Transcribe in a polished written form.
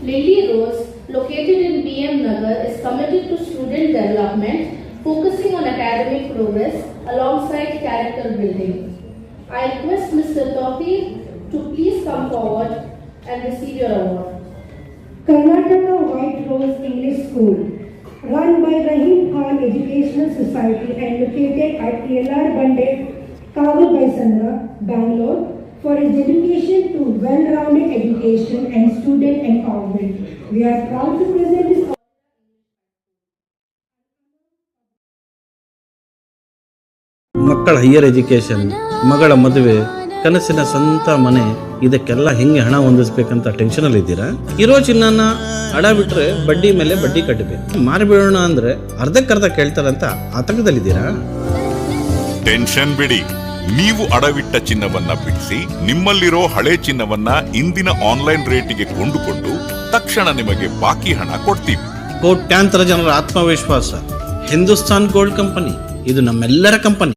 Lily Rose, located in BM Nagar, is committed to student development, focusing on academic progress alongside character building. I request Mr. Tawfiq to please come forward and receive your award. Karnataka White Rose English School, run by Rahim Khan Educational Society and located at LR Bande, Kavul Baisandra, Bangalore, for its dedication to well-rounded education and student empowerment. We are proud to present this. ಮಕ್ಕಳ higher education, ಮಗಳ ಮದುವೆ, ಕನಸಿನ ಸ್ವಂತ ಮನೆ, ಇದಕ್ಕೆಲ್ಲ ಹೆಂಗೆ ಹಣ ಹೊಂದಿಸ್ಬೇಕಂತ tension ಅಲ್ಲಿ ಇದ್ದೀರಾ? ಇರೋ ಚಿನ್ನನ ಅಡ ಬಿಟ್ರೆ ಬಡ್ಡಿ ಮೇಲೆ ಬಡ್ಡಿ ಕಟ್ಟಬೇಕು, ಮಾರಿಬಿಡೋಣ ಅಂದ್ರೆ ಅರ್ಧಕ್ಕರ್ಧ ಕೇಳ್ತಾರಂತ ಆತಂಕದಲ್ಲಿದ್ದೀರಾ? ಟೆನ್ಷನ್ ಬಿಡಿ, ನೀವು ಅಡವಿಟ್ಟ ಚಿನ್ನವನ್ನ ಬಿಡಿಸಿ ನಿಮ್ಮಲ್ಲಿರೋ ಹಳೆ ಚಿನ್ನವನ್ನ ಇಂದಿನ ಆನ್ಲೈನ್ ರೇಟಿಗೆ ಕೊಂಡುಕೊಂಡು ತಕ್ಷಣ ನಿಮಗೆ ಬಾಕಿ ಹಣ ಕೊಡ್ತೀವಿ. ಕೋಟ್ಯಾಂತರ ಜನರ ಆತ್ಮವಿಶ್ವಾಸ ಹಿಂದೂಸ್ತಾನ್ ಗೋಲ್ಡ್ ಕಂಪನಿ, ಇದು ನಮ್ಮೆಲ್ಲರ ಕಂಪನಿ.